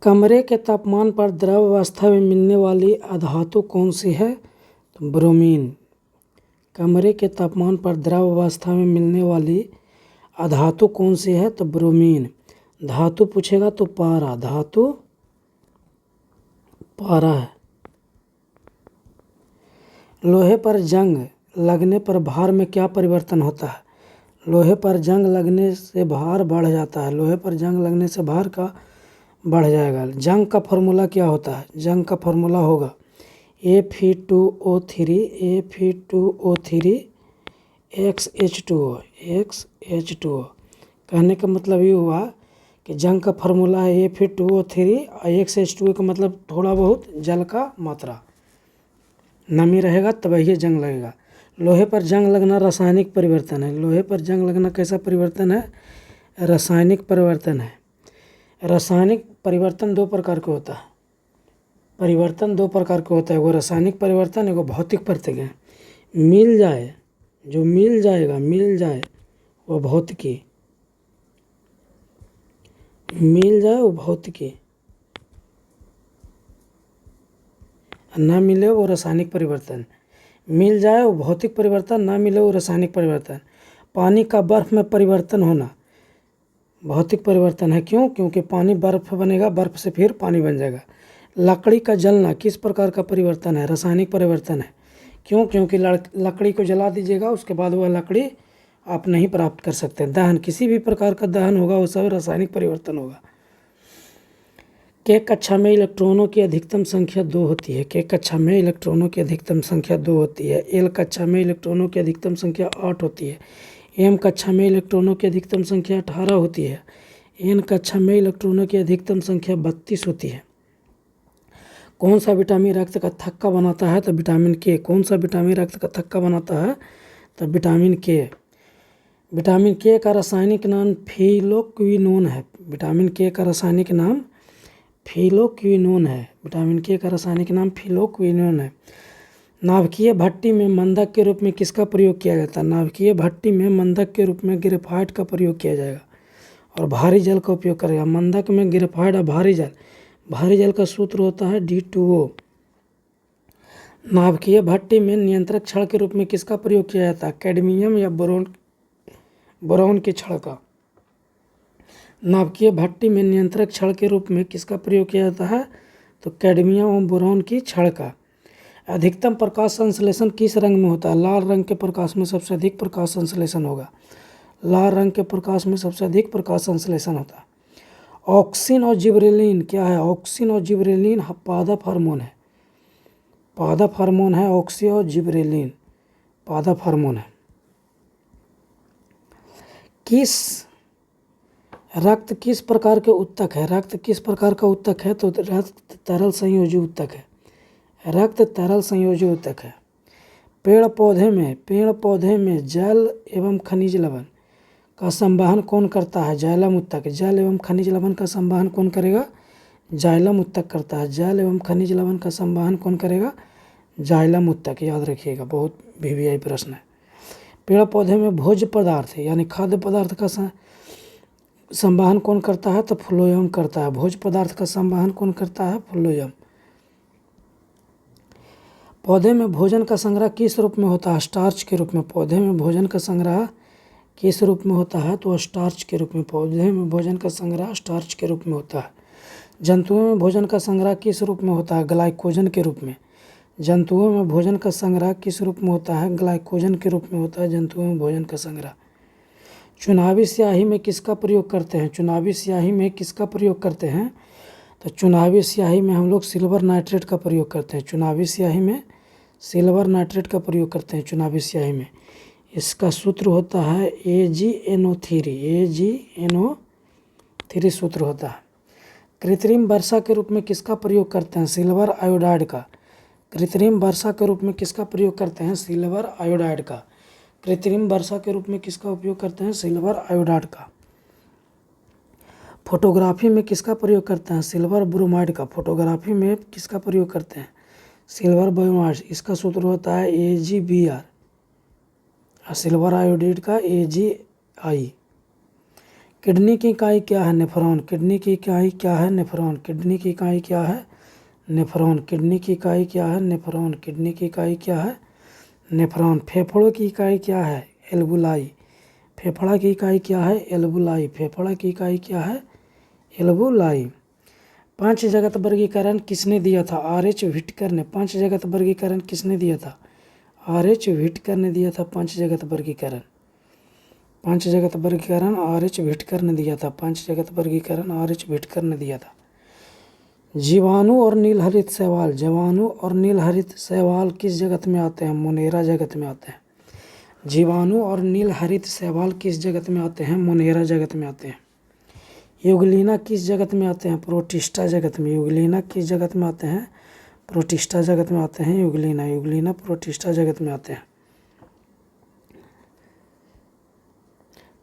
कमरे के तापमान पर द्रव अवस्था में मिलने वाली अधातु कौन सी है? तो ब्रोमीन। कमरे के तापमान पर द्रव अवस्था में मिलने वाली अधातु कौन सी है? तो ब्रोमीन। धातु पूछेगा तो पारा, धातु पारा है। लोहे पर जंग लगने पर भार में क्या परिवर्तन होता है? लोहे पर जंग लगने से भार बढ़ जाता है। लोहे पर जंग लगने से भार का बढ़ जाएगा। जंग का फॉर्मूला क्या होता है? जंग का फॉर्मूला होगा Fe2O3 Fe2O3 XH2O। कहने का मतलब ये हुआ कि जंग का फॉर्मूला है Fe2O3 और XH2O का मतलब थोड़ा बहुत जल का मात्रा, नमी रहेगा तब ये जंग लगेगा। लोहे पर जंग लगना रासायनिक परिवर्तन है। लोहे पर जंग लगना कैसा परिवर्तन है? रासायनिक परिवर्तन है। रासायनिक परिवर्तन दो प्रकार का होता है। परिवर्तन दो प्रकार का होता है, वो रासायनिक परिवर्तन, एगो भौतिक परिवर्तन। मिल जाए, जो मिल जाएगा, मिल जाए वो भौतिकी, मिल जाए वो भौतिकी, ना मिले वो रासायनिक परिवर्तन। मिल जाए वो भौतिक परिवर्तन, ना मिले वो रासायनिक परिवर्तन। पानी का बर्फ में परिवर्तन होना भौतिक परिवर्तन है। क्यों? क्योंकि पानी बर्फ बनेगा, बर्फ से फिर पानी बन जाएगा। लकड़ी का जलना किस प्रकार का परिवर्तन है? रासायनिक परिवर्तन है। क्यों? क्योंकि लकड़ी को जला दीजिएगा, उसके बाद वह लकड़ी आप नहीं प्राप्त कर सकते। दहन, किसी भी प्रकार का दहन होगा वो सब रासायनिक परिवर्तन होगा। के कक्षा में इलेक्ट्रॉनों की अधिकतम संख्या 2 होती है। के कक्षा में इलेक्ट्रॉनों की अधिकतम संख्या 2 होती है। एल कक्षा में इलेक्ट्रॉनों की अधिकतम संख्या 8 होती है। एम कक्षा में इलेक्ट्रॉनों की अधिकतम संख्या 18 होती है। एन कक्षा में इलेक्ट्रॉनों की अधिकतम संख्या 32 होती है। कौन सा विटामिन रक्त का थक्का बनाता है? तो विटामिन के। कौन सा विटामिन रक्त का थक्का बनाता है? तो विटामिन के। विटामिन के का रासायनिक नाम फिलोक्विनोन है। विटामिन के का रासायनिक नाम फिलोक्विनोन है। विटामिन के का रासायनिक नाम फिलोक्विनोन है। नाभिकीय भट्टी में मंदक के रूप में किसका प्रयोग किया जाता है? नाभिकीय भट्टी में मंदक के रूप में ग्रेफाइट का प्रयोग किया जाएगा और भारी जल का उपयोग करेगा। मंदक में ग्रेफाइट और भारी जल, भारी जल का सूत्र होता है D2O। नाभिकीय भट्टी में नियंत्रक छड़ के रूप में किसका प्रयोग किया जाता है? कैडमियम या बोरॉन के छड़ का। नाभिकीय भट्टी में नियंत्रक छड़ के रूप में किसका प्रयोग किया जाता है? तो कैडमियम और बोरॉन की छड़ का। अधिकतम प्रकाश संश्लेषण किस रंग में होता है? लाल रंग के प्रकाश में सबसे अधिक प्रकाश संश्लेषण होगा। लाल रंग के प्रकाश में सबसे अधिक प्रकाश संश्लेषण होता है। ऑक्सिन और जिबरेलिन क्या है? ऑक्सिन और जिबरेलिन पादप हार्मोन है। पादप हार्मोन है ऑक्सी और जिबरेलिन, पादप हार्मोन है। रक्त किस प्रकार के उत्तक है? रक्त किस प्रकार का उत्तक है? तो रक्त तरल संयोजी उत्तक है। रक्त तरल संयोजी उत्तक है। पेड़ पौधे में जल एवं खनिज लवण का संवहन कौन करता है? जाइलम उत्तक। जल एवं खनिज लवण का संवहन कौन करेगा? जाइलम उत्तक करता है। जल एवं खनिज लवण का संवहन कौन करेगा? जाइलम उत्तक। याद रखिएगा, बहुत VVI प्रश्न है। पेड़ पौधे में भोज्य पदार्थ यानी खाद्य पदार्थ का संवहन कौन करता है? तो फ्लोएम करता है। भोज्य पदार्थ का संवहन कौन करता है? फ्लोएम। पौधे में भोजन का संग्रह किस रूप में होता है? स्टार्च के रूप में। पौधे में भोजन का संग्रह किस रूप में होता है? तो स्टार्च के रूप में। पौधे में भोजन का संग्रह स्टार्च के रूप में होता है। जंतुओं में भोजन का संग्रह किस रूप में होता है? ग्लाइकोजन के रूप में। जंतुओं में भोजन का संग्रह किस रूप में होता है? ग्लाइकोजन के रूप में होता है जंतुओं में भोजन का संग्रह। चुनावी स्याही में किसका प्रयोग करते हैं? चुनावी स्याही में किसका प्रयोग करते हैं? तो चुनावी स्याही में हम लोग सिल्वर नाइट्रेट का प्रयोग करते हैं। चुनावी स्याही में सिल्वर नाइट्रेट का प्रयोग करते हैं। चुनावी स्याही में इसका सूत्र होता है AgNO3। AgNO3 सूत्र होता है। कृत्रिम वर्षा के रूप में किसका प्रयोग करते हैं? सिल्वर आयोडाइड का। कृत्रिम वर्षा के रूप में किसका प्रयोग करते हैं? सिल्वर आयोडाइड का। कृत्रिम वर्षा के रूप में किसका उपयोग करते हैं? सिल्वर आयोडाइड का। फोटोग्राफी में किसका प्रयोग करते हैं? सिल्वर ब्रोमाइड का। फोटोग्राफी में किसका प्रयोग करते हैं? Silver bromide. इसका सूत्र होता है AgBr और सिल्वर आयोडाइड का AgI। किडनी की इकाई क्या है? नेफ्रॉन। किडनी की इकाई क्या है? नेफ्रॉन। किडनी की इकाई क्या है? नेफ्रॉन। किडनी की इकाई क्या है? नेफ्रॉन। किडनी की इकाई क्या है? नेफ्रॉन। फेफड़ों की इकाई क्या है? एल्वुलाई। फेफड़ा की इकाई क्या है? एल्वुलाई। फेफड़ा की इकाई क्या है? एल्वुलाई। पांच जगत वर्गीकरण किसने दिया था? आर.एच. व्हिटकर ने। पांच जगत वर्गीकरण किसने दिया था? आर.एच. व्हिटकर ने दिया था पांच जगत वर्गीकरण। पांच जगत वर्गीकरण आर.एच. व्हिटकर ने दिया था। पांच जगत वर्गीकरण आर.एच. व्हिटकर ने दिया था। जीवाणु और नीलहरित शैवाल। जीवाणु और नीलहरित शैवाल किस जगत में आते हैं? मोनेरा जगत में आते हैं। जीवाणु और नीलहरित शैवाल किस जगत में आते हैं? मोनेरा जगत में आते हैं। यूग्लिना किस जगत में आते हैं? प्रोटिस्टा जगत में। यूग्लिना किस जगत में आते हैं? प्रोटिस्टा जगत में आते हैं। यूग्लिना। यूग्लिना प्रोटिस्टा जगत में आते हैं।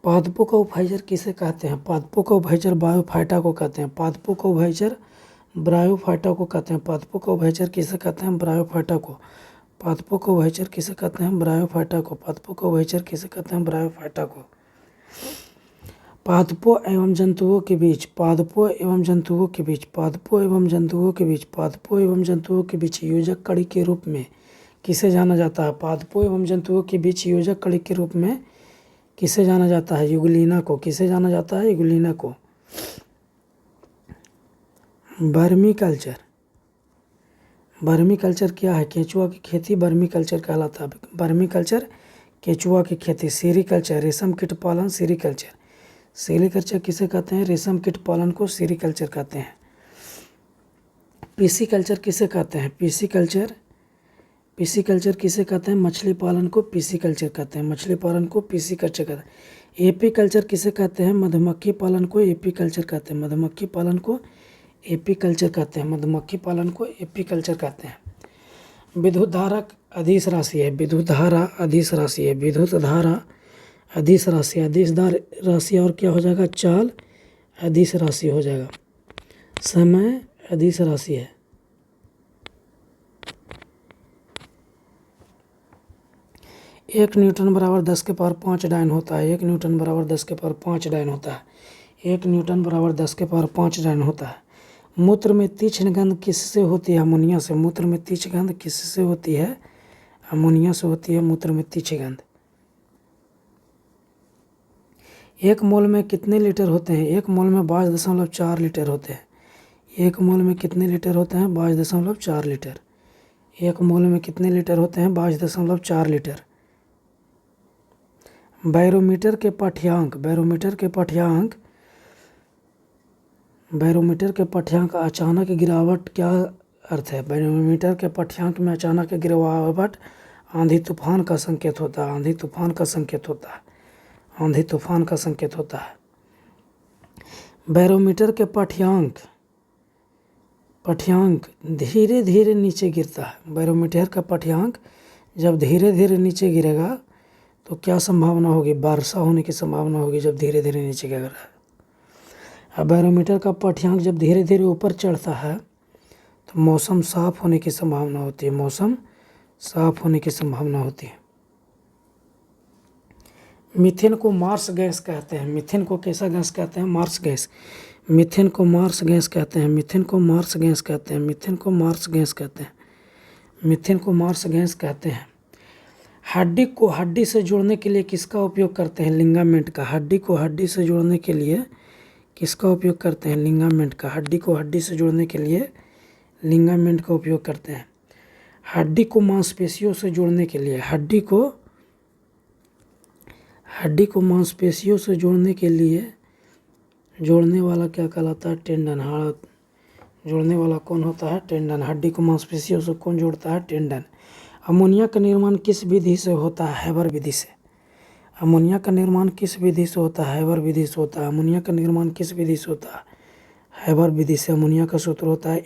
पादपों का उभयचर किसे कहते हैं? पादपों का उभयचर ब्रायोफाइटा को कहते हैं। पादपों का उभयचर ब्रायोफाइटा को कहते हैं। पादपों का उभयचर किसे कहते हैं? ब्रायोफाइटा को। पादपों का उभयचर किसे कहते हैं? ब्रायोफाइटा को। पादपों का उभयचर किसे कहते हैं? ब्रायोफाइटा को। पादपों एवं जंतुओं के बीच। पादपों एवं जंतुओं के बीच। पादपों एवं जंतुओं के बीच। पादपों एवं जंतुओं के बीच योजक कड़ी के रूप में किसे जाना जाता है? पादपों एवं जंतुओं के बीच योजक कड़ी के रूप में किसे जाना जाता है? यूग्लिना को। किसे जाना जाता है? यूग्लिना को। Vermi culture. वर्मी कल्चर क्या है? केंचुआ की खेती वर्मी कल्चर कहलाता है। वर्मी कल्चर केंचुआ की खेती। सेरीकल्चर रेशम कीट पालन। सेरीकल्चर। सेरीकल्चर किसे कहते हैं? रेशम कीट पालन को सेरीकल्चर कहते हैं। पिसीकल्चर किसे कहते हैं? पिसीकल्चर। पिसीकल्चर किसे कहते हैं? मछली पालन को पिसीकल्चर कहते हैं। मछली पालन को पिसीकल्चर कहते हैं। एपीकल्चर किसे कहते हैं? मधुमक्खी पालन को एपीकल्चर कहते हैं। मधुमक्खी पालन को एपीकल्चर कहते हैं। मधुमक्खी पालन को एपीकल्चर कहते हैं। विद्युत धारा अदिश राशि है। विद्युत धारा अदिश राशि है। विद्युत धारा अदिश राशि। अदिश राशि और क्या हो जाएगा? चाल अदिश राशि हो जाएगा। समय अदिश राशि है। एक न्यूटन बराबर 10 के पावर 5 डायन होता है। एक न्यूटन बराबर 10 के पावर 5 डायन होता है। एक न्यूटन बराबर 10 के पावर 5 डायन होता है। मूत्र में तीक्ष्ण गंध किससे होती है? अमोनिया से। मूत्र में तीक्ष्ण गंध किससे होती है? अमोनिया से होती है मूत्र में तीक्ष्ण गंध। एक मोल में कितने लीटर होते हैं? एक मोल में 22.4 लीटर होते हैं। एक मोल में कितने लीटर होते हैं? 22.4 लीटर। एक मोल में कितने लीटर होते हैं? 22.4 लीटर। बैरोमीटर के पाठ्यांक। बैरोमीटर के पाठ्यांक। बैरोमीटर के पाठ्यांक अचानक गिरावट क्या अर्थ है? बैरोमीटर के पाठ्यांक में अचानक गिरावट आंधी तूफान का संकेत होता है। आंधी तूफान का संकेत होता है। आंधी तूफान का संकेत होता है। बैरोमीटर के पाठ्यांक धीरे धीरे नीचे गिरता है। बैरोमीटर का पाठ्यांक जब धीरे धीरे नीचे गिरेगा तो क्या संभावना होगी? वर्षा होने की संभावना होगी जब धीरे धीरे नीचे गिर रहा है। अब बैरोमीटर का पाठ्यांक जब धीरे धीरे ऊपर चढ़ता है तो मौसम साफ होने की संभावना होती है। मौसम साफ होने की संभावना होती है। मीथेन को मार्स गैस कहते हैं। मीथेन को कैसा गैस कहते हैं? Marsh gas. मीथेन को मार्स गैस कहते हैं। मीथेन को मार्स गैस कहते हैं। मीथेन को मार्स गैस कहते हैं। मीथेन को मार्स गैस कहते हैं। हड्डी को हड्डी से जोड़ने के लिए किसका उपयोग करते हैं? लिगामेंट का। हड्डी को हड्डी से जोड़ने के लिए किसका उपयोग करते हैं? लिगामेंट का। हड्डी को हड्डी से जोड़ने के लिए लिगामेंट का उपयोग करते हैं। हड्डी को मांसपेशियों से जोड़ने के लिए हड्डी को मांसपेशियों से जोड़ने के लिए जोड़ने वाला क्या कहलाता है? टेंडन। हाड़ जोड़ने वाला कौन होता है? टेंडन। हड्डी को मांसपेशियों से कौन जोड़ता है? टेंडन। अमोनिया का निर्माण किस विधि से होता है? हैबर विधि से। अमोनिया का निर्माण किस विधि से होता है? हैबर विधि से होता है। अमोनिया का निर्माण किस विधि से होता है? हैबर विधि से। अमोनिया का सूत्र होता है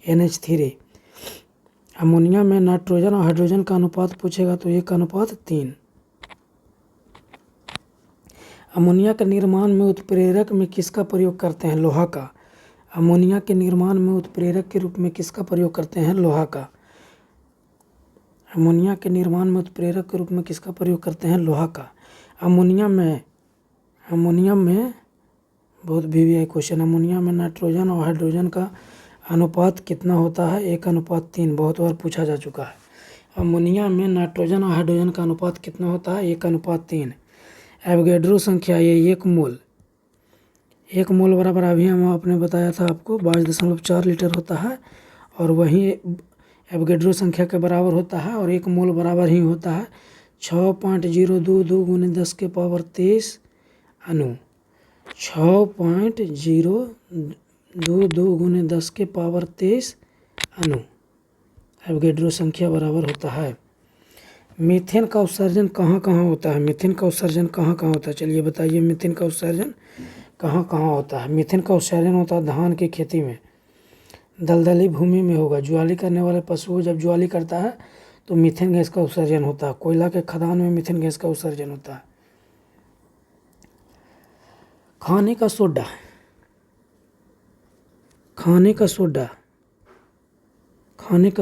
NH3। अमोनिया में नाइट्रोजन और हाइड्रोजन का अनुपात पूछेगा तो 1:3। अमोनिया के निर्माण में उत्प्रेरक में किसका प्रयोग करते हैं? लोहा का। अमोनिया के निर्माण में उत्प्रेरक के रूप में किसका प्रयोग करते हैं? लोहा का। अमोनिया के निर्माण में उत्प्रेरक के रूप में किसका प्रयोग करते हैं? लोहा का। अमोनिया में अमोनियम में बहुत VVI क्वेश्चन, अमोनियम में नाइट्रोजन और हाइड्रोजन का अनुपात कितना होता है? 1:3, बहुत बार पूछा जा चुका है। अमोनिया में नाइट्रोजन और हाइड्रोजन का अनुपात कितना होता है? 1:3। एवोगैड्रो संख्या ये 1 मोल बराबर, अभी हम आपने बताया था आपको 22.4 लीटर होता है, और वही एवोगैड्रो संख्या के बराबर होता है, और 1 मोल बराबर ही होता है 6.022 × 10⁻23 अणु। 6.022 × 10⁻23 अणु एवोगैड्रो संख्या बराबर होता है। मीथेन का उत्सर्जन कहाँ कहाँ होता है? मीथेन का उत्सर्जन कहाँ कहाँ होता है? चलिए बताइए, मीथेन का उत्सर्जन कहाँ कहाँ होता है? मीथेन का उत्सर्जन होता है धान की खेती में, दलदली भूमि में होगा। ज्वाली करने वाले पशुओं जब ज्वाली करता है तो मीथेन गैस का उत्सर्जन होता है। कोयला के खदान में मीथेन गैस का उत्सर्जन होता है। खाने का सोडा, खाने का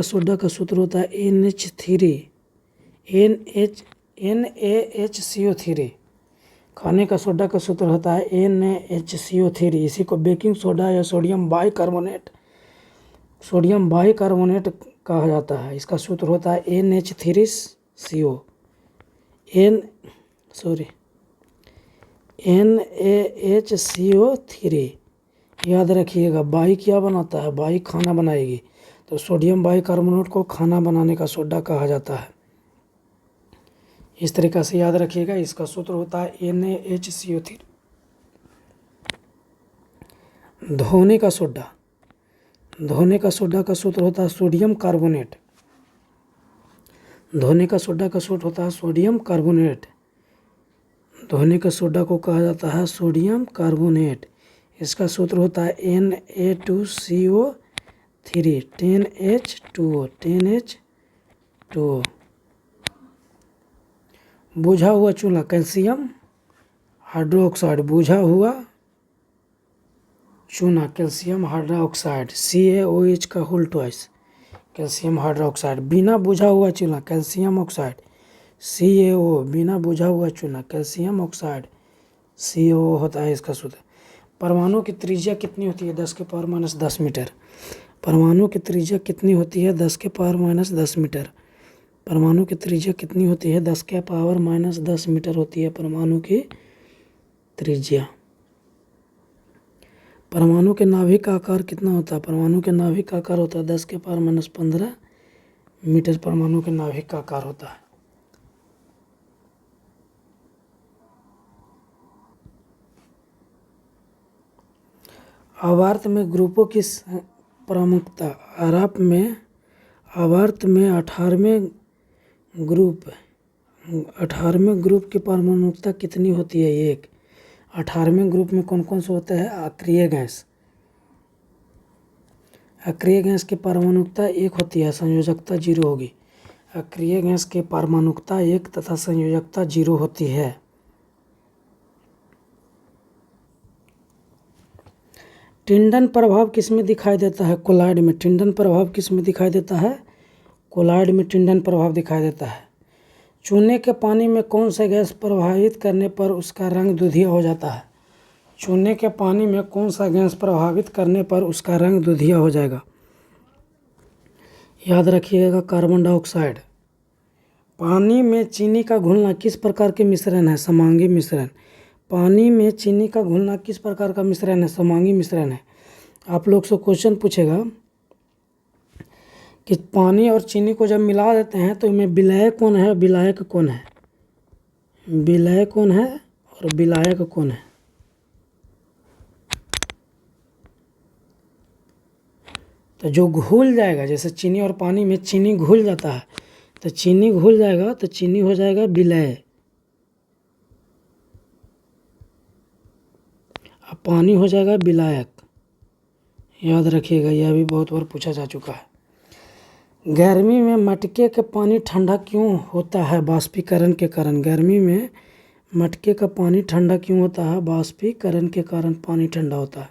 सोडा का सूत्र होता है NaHCO3। खाने का सोडा का सूत्र होता है NaHCO3। इसी को बेकिंग सोडा या सोडियम बाइकार्बोनेट कहा जाता है। इसका सूत्र होता है NaHCO3। याद रखिएगा, बाई क्या बनाता है? बाई खाना बनाएगी, तो सोडियम बाइकार्बोनेट को खाना बनाने का सोडा कहा जाता है। इस तरीक़ा से याद रखिएगा, इसका सूत्र होता है NaHCO3। धोने का सोडा का सूत्र होता है सोडियम कार्बोनेट। धोने का सोडा का सूत्र होता है सोडियम कार्बोनेट। धोने का सोडा को कहा जाता है सोडियम कार्बोनेट। इसका सूत्र होता है Na2CO3 10H2O। बुझा हुआ चूल्हा, कैल्शियम हाइड्रोक्साइड। बुझा हुआ चूना, कैल्शियम हाइड्रोक्साइड, CaOH का होल ट्वाइस, कैल्शियम हाइड्रोक्साइड। बिना बुझा हुआ चूल्हा, कैल्शियम ऑक्साइड, CaO। बिना बुझा हुआ चूना, कैल्शियम ऑक्साइड, CaO होता है इसका सूत्र। परमाणु की त्रिज्या कितनी होती है? 10⁻−10 मीटर। परमाणु की त्रिज्या कितनी होती है? 10⁻−10 मीटर। परमाणु की त्रिज्या कितनी होती है? 10⁻−10 मीटर होती है परमाणु की त्रिज्या। परमाणु के नाभिक का आकार कितना होता है? परमाणु के नाभिक का आकार होता है 10⁻15 मीटर। परमाणु के नाभिक का आकार होता है। आवर्त में ग्रुपों की प्रमुखता। आवर्त में 18वें ग्रुप की प्रमुखता कितनी होती है? 1। 18वें ग्रुप में कौन कौन से होते हैं? अक्रिय गैस। अक्रिय गैस की परमाणुकता 1 होती है, संयोजकता 0 होगी। अक्रिय गैस की परमाणुकता 1 तथा संयोजकता 0 होती है। टिंडन प्रभाव किसमें दिखाई देता है? कोलाइड में। टिंडन प्रभाव किसमें दिखाई देता है? कोलाइड में टिंडन प्रभाव दिखाई देता है। चूने के पानी में कौन सा गैस प्रभावित करने पर उसका रंग दूधिया हो जाता है? चूने के पानी में कौन सा गैस प्रभावित करने पर उसका रंग दूधिया हो जाएगा? याद रखिएगा, कार्बन डाइऑक्साइड। पानी में चीनी का घुलना किस प्रकार के मिश्रण है? समांगी मिश्रण। पानी में चीनी का घुलना किस प्रकार का मिश्रण है? समांगी मिश्रण है। आप लोग से क्वेश्चन पूछेगा कि पानी और चीनी को जब मिला देते हैं तो इनमें विलायक कौन है, विलायक कौन है? विलायक कौन है और विलायक कौन है? तो जो घुल जाएगा, जैसे चीनी और पानी में चीनी घुल जाता है, तो चीनी घुल जाएगा तो चीनी हो जाएगा विलय, अब पानी हो जाएगा विलायक। याद रखिएगा, यह भी बहुत बार पूछा जा चुका है। गर्मी में मटके का पानी ठंडा क्यों होता है? बाष्पीकरण के कारण। गर्मी में मटके का पानी ठंडा क्यों होता है? बाष्पीकरण के कारण पानी ठंडा होता है।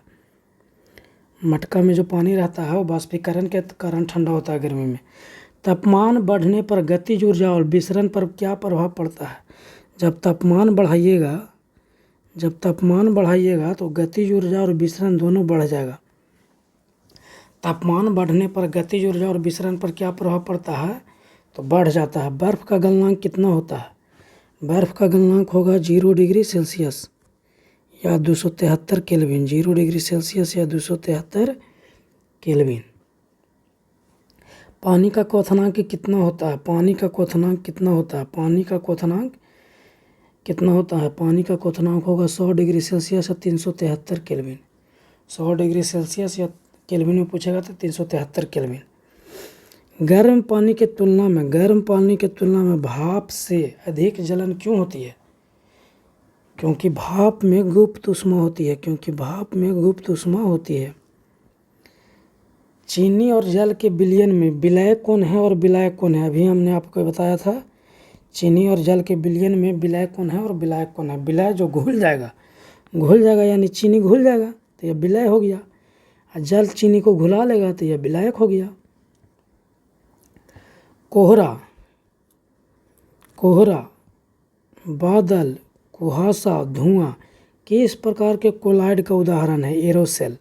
मटका में जो पानी रहता है वो बाष्पीकरण के कारण ठंडा होता है गर्मी में। तापमान बढ़ने पर गतिज ऊर्जा और विसरण पर क्या प्रभाव पड़ता है? जब तापमान बढ़ाइएगा, जब तापमान बढ़ाइएगा तो गतिज ऊर्जा और विसरण दोनों बढ़ जाएगा। तापमान बढ़ने पर गतिज ऊर्जा और विसरण पर क्या प्रभाव पड़ता है? तो बढ़ जाता है। बर्फ़ का गलनांक कितना होता है? बर्फ़ का गलनांक होगा 0 डिग्री सेल्सियस या 273 केल्विन। 0 डिग्री सेल्सियस या 273 केल्विन। पानी का क्वथनांक कितना होता है? पानी का क्वथनांक कितना होता है? पानी का क्वथनांक कितना होता है? पानी का क्वथनांक होगा 100 डिग्री सेल्सियस या 373 केल्विन। 100 डिग्री सेल्सियस या केल्विन में पूछेगा तो 373 केल्विन। गर्म पानी के तुलना में भाप से अधिक जलन क्यों होती है? क्योंकि भाप में गुप्त ऊष्मा होती है। चीनी और जल के विलयन में विलायक कौन है और विलायक कौन है? अभी हमने आपको बताया था। चीनी और जल के विलयन में विलायक कौन है और विलायक कौन है? विलायक जो घुल जाएगा यानी चीनी घुल जाएगा तो यह विलय हो गया, और जल चीनी को घुला लेगा तो यह विलायक हो गया। कोहरा, बादल, कुहासा, धुआं किस प्रकार के कोलाइड का उदाहरण है? एरोसेल।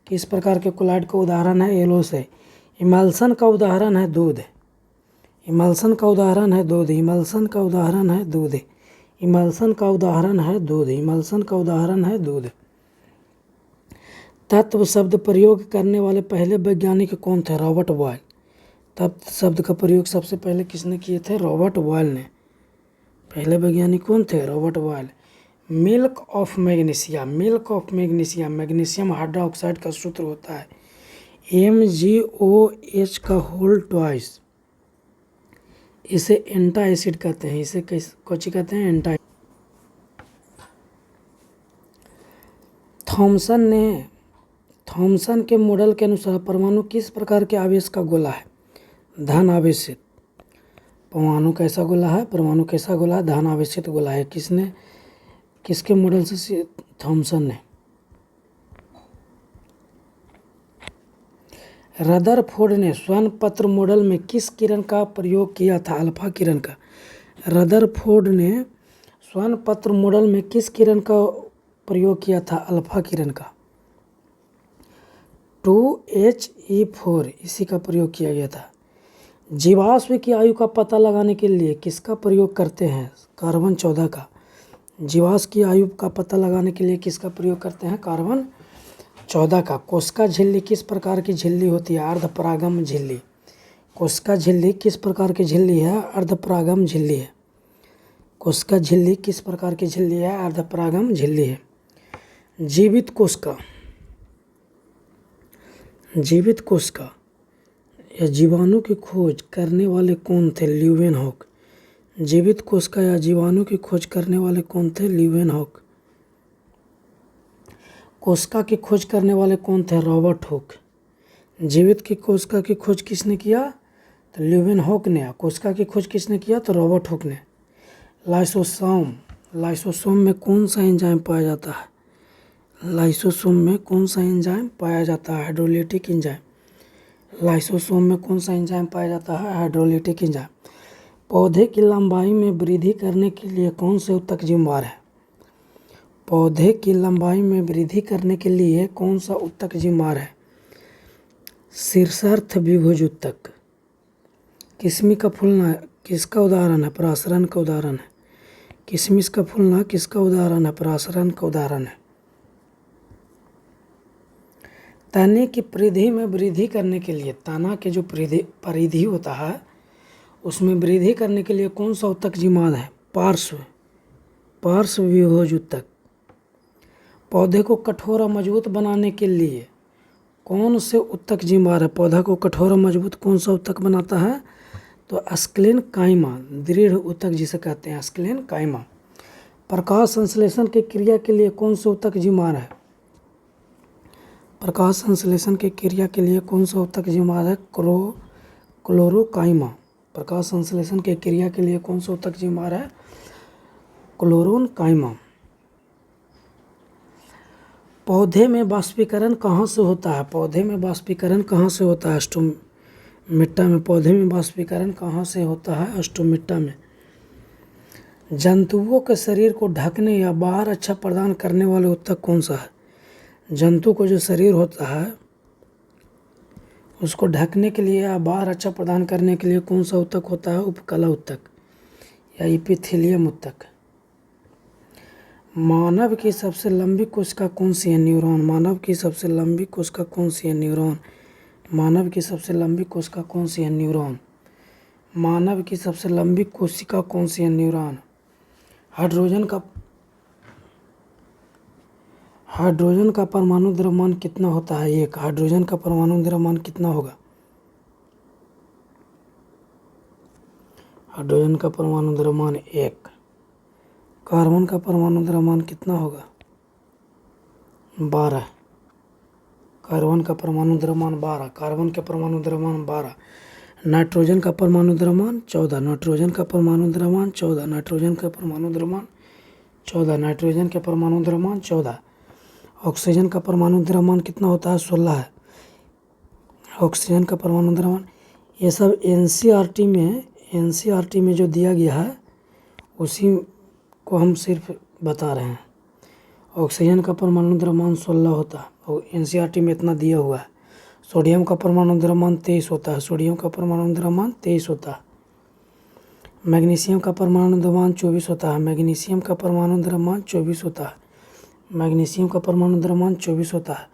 किस प्रकार के कोलाइड का उदाहरण है? एरोसेल। इमल्सन का उदाहरण है दूध। तत्व शब्द प्रयोग करने वाले पहले वैज्ञानिक कौन थे? Robert Boyle. तत्व शब्द का प्रयोग सबसे पहले किसने किए थे? रॉबर्ट बॉयल ने। पहले वैज्ञानिक कौन थे? Robert Boyle. Milk of magnesium hydroxide का सूत्र होता है MgOH का होल ट्वाइस। इसे एंटा एसिड कहते हैं। इसे कौची कहते हैं? एंटा। थॉमसन के मॉडल के अनुसार परमाणु किस प्रकार के आवेश का गोला है? धन आवेशित। परमाणु कैसा गोला है? धन आवेशित गोला है। किसके मॉडल से? थॉमसन ने। रदरफोर्ड ने स्वर्ण मॉडल में किस किरण का प्रयोग किया था? अल्फा किरण का। रदरफोर्ड ने स्वर्ण मॉडल में किस किरण का प्रयोग किया था? अल्फा किरण का। 2He4 इसी का प्रयोग किया गया था। जीवाश्म की आयु का पता लगाने के लिए किसका प्रयोग करते हैं? कार्बन 14 का। जीवाश्म की आयु का पता लगाने के लिए किसका प्रयोग करते हैं? कार्बन 14 का। कोशिका झिल्ली किस प्रकार की झिल्ली होती है? अर्धपरागम झिल्ली। कोशिका झिल्ली किस प्रकार की झिल्ली है? अर्धपरागम झिल्ली है। कोशिका झिल्ली किस प्रकार की झिल्ली है? अर्धपरागम झिल्ली है। जीवित कोशिका या जीवाणु की खोज करने वाले कौन थे? ल्यूवेनहॉक। जीवित कोशिका या जीवाणु की खोज करने वाले कौन थे? ल्यूवेनहॉक। कोशिका की खोज करने वाले कौन थे? Robert Hooke. जीवित की कोशिका की खोज किसने किया? तो ल्यूवेनहॉक ने। कोशिका की खोज किसने किया? तो रॉबर्ट हुक ने। लाइसोसोम में कौन सा एंजाइम पाया जाता है? लाइसोसोम में कौन सा एंजाइम पाया जाता है? Hydrolytic enzyme. लाइसोसोम में कौन सा एंजाइम पाया जाता है? Hydrolytic enzyme. पौधे की लंबाई में वृद्धि करने के लिए कौन से ऊतक जिम्मेदार है? पौधे की लंबाई में वृद्धि करने के लिए कौन सा ऊतक जिम्मेदार है? शीर्षार्थ विभुज ऊतक। किशमिश का फूलना किसका उदाहरण है? पराशरण का उदाहरण है। किशमिश का फूलना किसका उदाहरण है? पराशरण का उदाहरण है। तने की परिधि में वृद्धि करने के लिए, तना के जो परिधि होता है उसमें वृद्धि करने के लिए कौन सा ऊतक जिम्मेदार है? पार्श्व विभुज ऊतक। पौधे को कठोर और मजबूत बनाने के लिए कौन से ऊतक जिम्मेदार है? पौधा को कठोर और मजबूत कौन सा ऊतक बनाता है? तो स्क्लेनकाइमा। दृढ़ ऊतक जिसे कहते हैं स्क्लेनकाइमा। प्रकाश संश्लेषण की क्रिया के लिए कौन सा ऊतक जिम्मेदार है? प्रकाश संश्लेषण की क्रिया के लिए कौन सा ऊतक जिम्मेदार है? क्लोरोकाइमा। प्रकाश संश्लेषण की क्रिया के लिए कौन सा ऊतक जिम्मेदार है? क्लोरोकाइमा। पौधे में बाष्पीकरण कहाँ से होता है? पौधे में बाष्पीकरण कहाँ से होता है? स्टोमेटा में। पौधे में बाष्पीकरण कहाँ से होता है? स्टोमेटा में। जंतुओं के शरीर को ढकने या बाहर अच्छा प्रदान करने वाले ऊतक कौन सा है? जंतु को जो शरीर होता है उसको ढकने के लिए या बाहर अच्छा प्रदान करने के लिए कौन सा ऊतक होता है? उपकला ऊतक या एपिथेलियम ऊतक। मानव की सबसे लंबी कोशिका कौन सी है? न्यूरॉन। मानव की सबसे लंबी कोशिका कौन सी है? न्यूरॉन। मानव की सबसे लंबी कोशिका कौन सी है? न्यूरॉन। मानव की सबसे लंबी कोशिका कौन सी है? न्यूरॉन। हाइड्रोजन का परमाणु द्रव्यमान कितना होता है? 1। हाइड्रोजन का परमाणु द्रव्यमान कितना होगा? हाइड्रोजन का परमाणु द्रव्यमान 1। कार्बन का परमाणु द्रव्यमान कितना होगा? 12। कार्बन का परमाणु द्रव्यमान 12। कार्बन के परमाणु द्रव्यमान 12। नाइट्रोजन का परमाणु द्रव्यमान 14। नाइट्रोजन का परमाणु द्रव्यमान 14। नाइट्रोजन का परमाणु द्रव्यमान 14। नाइट्रोजन के परमाणु द्रव्यमान 14। ऑक्सीजन का परमाणु द्रव्यमान कितना होता है? 16 है। ऑक्सीजन का परमाणु द्रव्यमान ये सब एनसीईआरटी में जो दिया गया है उसी को हम सिर्फ बता रहे हैं। ऑक्सीजन का परमाणु द्रव्यमान 16 होता है और एनसीईआरटी में इतना दिया हुआ है। सोडियम का परमाणु द्रव्यमान 23 होता है। सोडियम का परमाणु द्रव्यमान 23 होता है। मैग्नीशियम का परमाणु द्रव्यमान 24 होता है। मैग्नीशियम का परमाणु द्रव्यमान 24 होता है। मैग्नीशियम का परमाणु द्रव्यमान 24 होता है।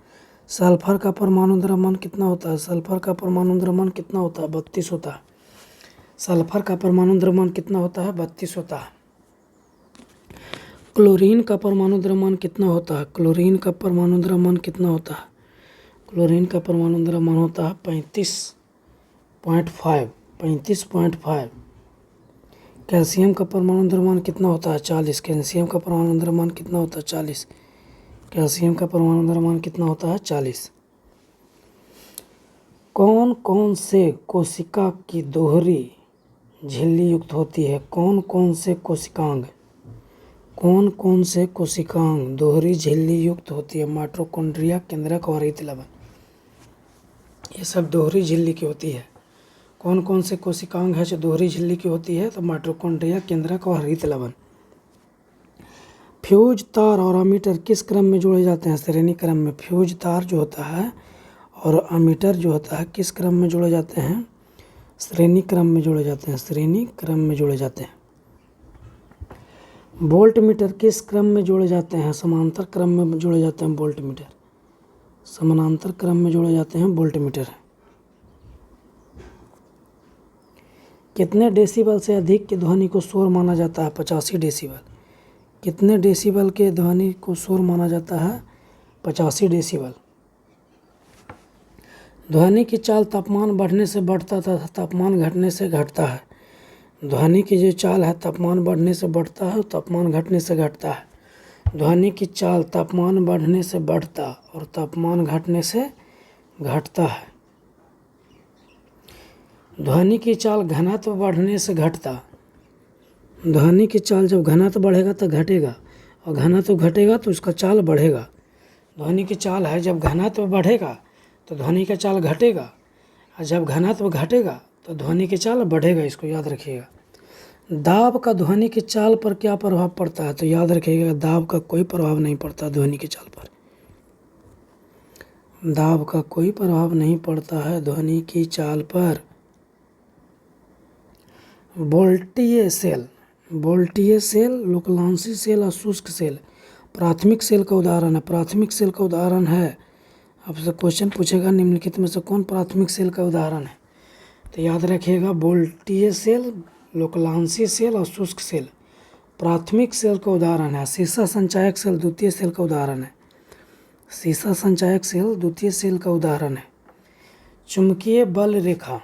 सल्फर का परमाणु द्रव्यमान कितना होता है? सल्फर का परमाणु द्रव्यमान कितना होता है? 32 होता है। सल्फर का परमाणु द्रव्यमान कितना होता है? 32 होता है। क्लोरीन का परमाणु द्रव्यमान कितना होता है? क्लोरीन का परमाणु द्रव्यमान कितना होता है? क्लोरीन का परमाणु द्रव्यमान होता है 35.5। 35.5। कैल्शियम का परमाणु द्रव्यमान कितना होता है? 40। कैल्शियम का परमाणु द्रव्यमान कितना होता है? 40। कैल्शियम का परमाणु द्रव्यमान कितना होता है? 40। कौन कौन से कोशिका की दोहरी झिल्ली युक्त होती है? कौन कौन से कोशिकांग दोहरी झिल्ली युक्त होती है? माइटोकॉन्ड्रिया, केंद्रक और हरित लवण, ये सब दोहरी झिल्ली की होती है। कौन कौन से कोशिकांग है जो दोहरी झिल्ली की होती है? तो माइटोकॉन्ड्रिया, केंद्रक और हरित लवण। फ्यूज तार और अमीटर किस क्रम में जोड़े जाते हैं? श्रेणी क्रम में। फ्यूज तार जो होता है और अमीटर जो होता है किस क्रम में जोड़े जाते हैं? श्रेणी क्रम में जोड़े जाते हैं। श्रेणी क्रम में जोड़े जाते हैं। वोल्ट मीटर किस क्रम में जोड़े जाते हैं? समांतर क्रम में जोड़े जाते हैं वोल्ट मीटर। समानांतर क्रम में जोड़े जाते हैं वोल्ट मीटर। कितने डेसिबल से अधिक की ध्वनि को शोर माना जाता है? 85 डेसिबल। कितने डेसिबल के ध्वनि को शोर माना जाता है? 85 डेसिबल। ध्वनि की चाल तापमान बढ़ने से बढ़ता तथा तापमान घटने से घटता है। ध्वनि की जो चाल है तापमान बढ़ने से बढ़ता है और तापमान घटने से घटता है। ध्वनि की चाल तापमान बढ़ने से बढ़ता और तापमान घटने से घटता है। ध्वनि की चाल घनत्व बढ़ने से घटता। ध्वनि की चाल जब घनत्व बढ़ेगा तो घटेगा और घनत्व घटेगा तो उसका चाल बढ़ेगा। ध्वनि की चाल है जब घनत्व बढ़ेगा तो ध्वनि का चाल घटेगा और जब घनत्व घटेगा तो ध्वनि की चाल बढ़ेगा। इसको याद रखिएगा। दाब का ध्वनि की चाल पर क्या प्रभाव पड़ता है? तो याद रखिएगा दाब का कोई प्रभाव नहीं पड़ता ध्वनि की चाल पर। दाब का कोई प्रभाव नहीं पड़ता है ध्वनि की चाल पर। बोल्टीय सेल, लोकलांसी सेल और शुष्क सेल प्राथमिक सेल का उदाहरण है। प्राथमिक सेल का उदाहरण है, आपसे क्वेश्चन पूछेगा निम्नलिखित में से कौन प्राथमिक सेल का उदाहरण है? तो याद रखिएगा बोल्टीय सेल, लोकलांसी सेल और शुष्क सेल प्राथमिक सेल का उदाहरण है। सीसा संचायक सेल द्वितीय सेल का उदाहरण है। सीसा संचायक सेल द्वितीय सेल का उदाहरण है। चुंबकीय बल रेखा,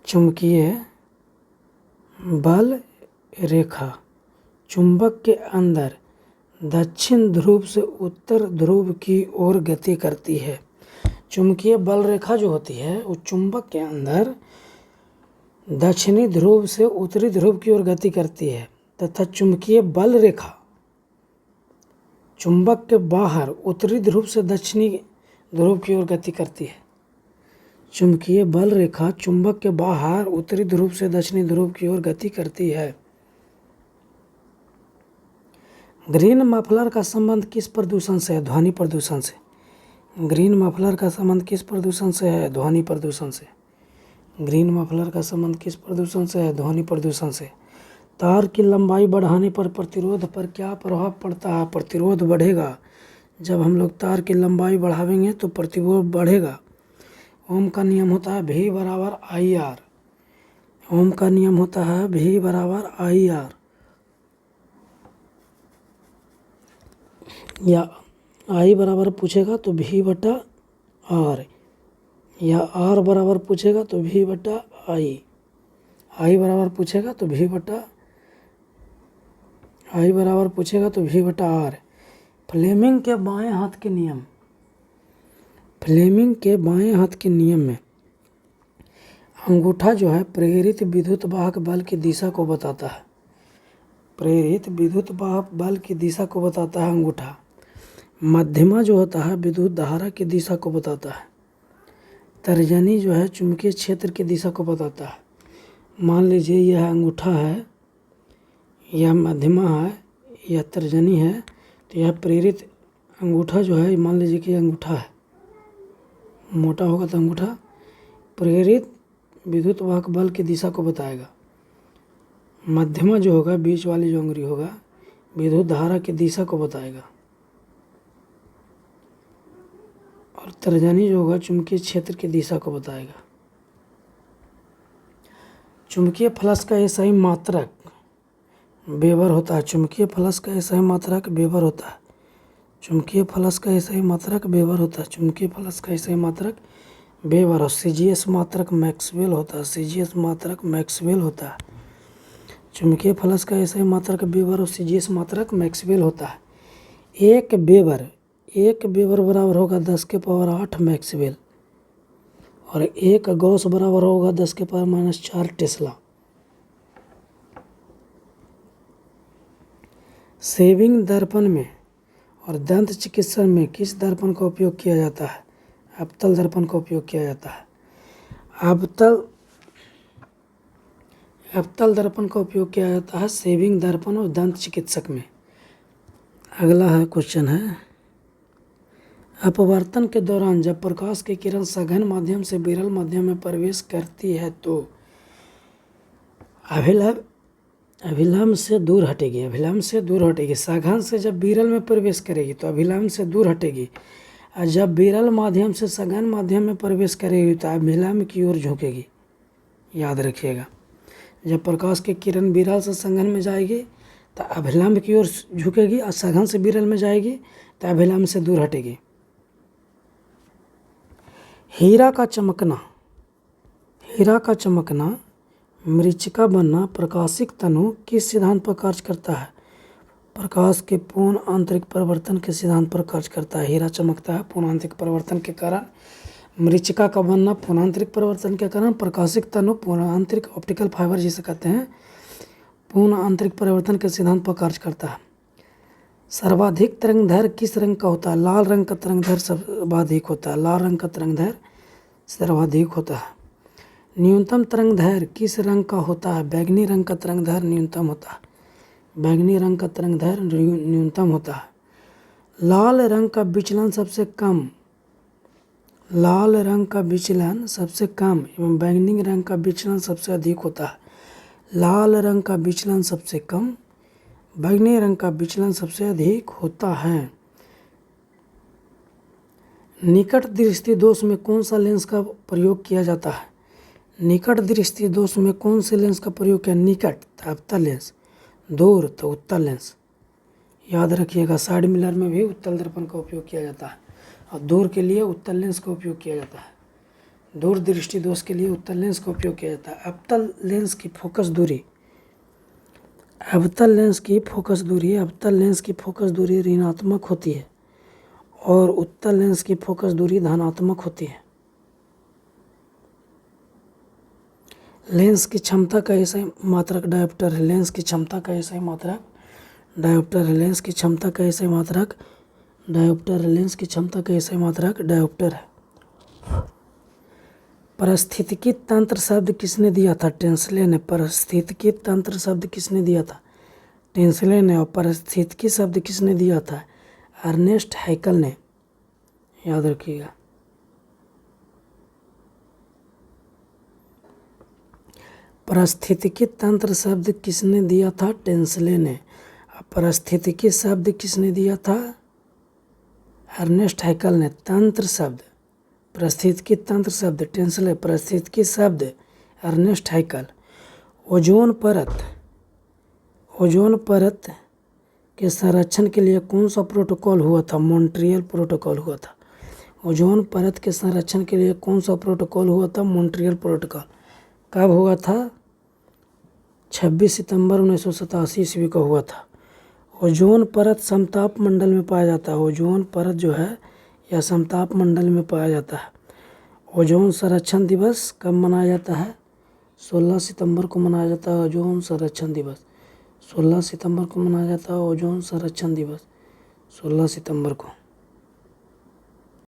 चुंबकीय बल रेखा चुंबक के अंदर दक्षिण ध्रुव से उत्तर ध्रुव की ओर गति करती है। चुंबकीय बल रेखा जो होती है वो चुंबक के अंदर दक्षिणी ध्रुव से उत्तरी ध्रुव की ओर गति करती है तथा चुंबकीय बल रेखा चुंबक के बाहर उत्तरी ध्रुव से दक्षिणी ध्रुव की ओर गति करती है। चुंबकीय बल रेखा चुंबक के बाहर उत्तरी ध्रुव से दक्षिणी ध्रुव की ओर गति करती है। ग्रीन मफलर का संबंध किस प्रदूषण से है? ध्वनि प्रदूषण से। ग्रीन मफलर का संबंध किस प्रदूषण से है? ध्वनि प्रदूषण से। ग्रीन मफलर का संबंध किस प्रदूषण से है? ध्वनि प्रदूषण से। तार की लंबाई बढ़ाने पर प्रतिरोध पर क्या प्रभाव पड़ता है? प्रतिरोध बढ़ेगा। जब हम लोग तार की लंबाई बढ़ावेंगे तो प्रतिरोध बढ़ेगा। ओम का नियम होता है V बराबर IR। ओम का नियम होता है V बराबर IR। या I बराबर पूछेगा तो V बटा R, या R बराबर पूछेगा तो V बटा I। I बराबर पूछेगा तो V बटा R। फ्लेमिंग के बाएं हाथ के नियम। फ्लेमिंग के बाएं हाथ के नियम में अंगूठा जो है प्रेरित विद्युत वाहक बल की दिशा को बताता है। प्रेरित विद्युत वाहक बल की दिशा को बताता है अंगूठा। मध्यमा जो होता है विद्युत धारा की दिशा को बताता है। तर्जनी जो है चुंबकीय क्षेत्र की दिशा को बताता है। मान लीजिए यह अंगूठा है, यह मध्यमा है, यह तर्जनी है, तो यह प्रेरित अंगूठा जो है, मान लीजिए कि अंगूठा है, मोटा होगा तो अंगूठा प्रेरित विद्युत वाहक बल की दिशा को बताएगा। मध्यमा जो होगा, बीच वाली जो अंगुली होगा, विद्युत धारा की दिशा को बताएगा। और तर्जनी जो होगा चुंबकीय क्षेत्र की दिशा को बताएगा। चुंबकीय फ्लक्स का एसआई मात्रक वेबर होता है। चुंबकीय फ्लक्स का एसआई मात्रक वेबर होता है। चुंबकीय फ्लक्स का एसआई मात्रक वेबर होता है। चुंबकीय फ्लक्स का एसआई मात्रक वेबर। और सीजीएस मात्रक मैक्सवेल होता है। सीजीएस मात्रक मैक्सवेल होता है। चुंबकीय फ्लक्स का एसआई मात्रक वेबर और सीजीएस मात्रक मैक्सवेल होता है। एक वेबर बराबर होगा 10 के पावर 8 मैक्सवेल, और एक गॉस बराबर होगा 10 के पावर -4 टेस्ला। सेविंग दर्पण में और दंत चिकित्सा में किस दर्पण का उपयोग किया जाता है? अवतल दर्पण का उपयोग किया जाता है। अवतल दर्पण का उपयोग किया जाता है सेविंग दर्पण और दंत चिकित्सक में। अगला है क्वेश्चन है, अपवर्तन के दौरान जब प्रकाश की किरण सघन माध्यम से विरल माध्यम में प्रवेश करती है तो अभिलंब से दूर हटेगी। अभिलंब से दूर हटेगी। सघन से जब विरल में प्रवेश करेगी तो अभिलंब से दूर हटेगी, और जब विरल माध्यम से सघन माध्यम में प्रवेश करेगी तो अभिलंब की ओर झुकेगी। याद रखिएगा, जब प्रकाश की किरण विरल से सघन में जाएगी तो अभिलंब की ओर झुकेगी, और सघन से विरल में जाएगी तो अभिलंब से दूर हटेगी। हीरा का चमकना, मरीचिका बनना, प्रकाशिक तनु किस सिद्धांत पर कार्य करता है? प्रकाश के पूर्ण आंतरिक परिवर्तन के सिद्धांत पर कार्य करता है। हीरा चमकता है पूर्ण आंतरिक परिवर्तन के कारण। मरीचिका का बनना पूर्ण आंतरिक परिवर्तन के कारण। प्रकाशिक तनु पूर्ण आंतरिक ऑप्टिकल फाइबर जिसे कहते हैं, पूर्ण आंतरिक परिवर्तन के सिद्धांत पर कार्य करता है। सर्वाधिक तरंगदैर्घ्य किस रंग का होता है? लाल रंग का तरंगदैर्घ्य सर्वाधिक होता है। लाल रंग का तरंगदैर्घ्य सर्वाधिक होता है। न्यूनतम तरंगदैर्घ्य किस रंग का होता है? बैगनी रंग का तरंगदैर्घ्य न्यूनतम होता है। बैगनी रंग का तरंगदैर्घ्य न्यूनतम होता है। लाल रंग का विचलन सबसे कम। लाल रंग का विचलन सबसे कम एवं बैगनी रंग का विचलन सबसे अधिक होता है। लाल रंग का विचलन सबसे कम, बैगनी रंग का विचलन सबसे अधिक होता है। निकट दृष्टि दोष में कौन सा लेंस का प्रयोग किया जाता है? निकट दृष्टि दोष में कौन से लेंस का प्रयोग किया? निकट तो अवतल लेंस, दूर तो उत्तल लेंस। याद रखिएगा, साइड मिरर में भी उत्तल दर्पण का उपयोग किया जाता है, और दूर के लिए उत्तल लेंस का उपयोग किया जाता है। दूर दृष्टि दोष के लिए उत्तल लेंस का उपयोग किया जाता है। अवतल लेंस की फोकस दूरी, अवतल लेंस की फोकस दूरी ऋणात्मक होती है, और उत्तल लेंस की फोकस दूरी धनात्मक होती है। लेंस की क्षमता का एसआई मात्रक डायोप्टर है। लेंस की क्षमता का एसआई मात्रक डायोप्टर है। लेंस की क्षमता का एसआई मात्रक डायोप्टर है। लेंस की क्षमता का एसआई मात्रक डायोप्टर है। पारिस्थितिकी तंत्र शब्द किसने दिया था? टेंसले ने। पारिस्थितिकी तंत्र शब्द किसने दिया था? टेंसले ने। और पारिस्थितिकी शब्द किसने दिया था? अर्नेस्ट हैकल ने। याद रखिएगा। पारिस्थितिकी तंत्र शब्द किसने दिया था? टेंसले ने। पारिस्थितिकी शब्द किसने दिया था? अर्नेस्ट हैकल ने। तंत्र शब्द, पारिस्थितिकी तंत्र शब्द टेंसले, पारिस्थितिकी शब्द अर्नेस्ट हैकल। ओजोन परत के संरक्षण के लिए कौन सा प्रोटोकॉल हुआ था? मॉन्ट्रियल प्रोटोकॉल हुआ था। ओजोन परत के संरक्षण के लिए कौन सा प्रोटोकॉल हुआ था? Montreal protocol. कब हुआ था? 26 सितंबर 1987 ईस्वी को हुआ था। ओजोन परत समताप मंडल में पाया जाता है। ओजोन परत जो है यह समताप मंडल में पाया जाता है। ओजोन संरक्षण दिवस कब मनाया जाता है? 16 सितंबर को मनाया जाता है ओजोन संरक्षण दिवस। 16 सितंबर को मनाया जाता है ओजोन संरक्षण दिवस, 16 सितंबर को।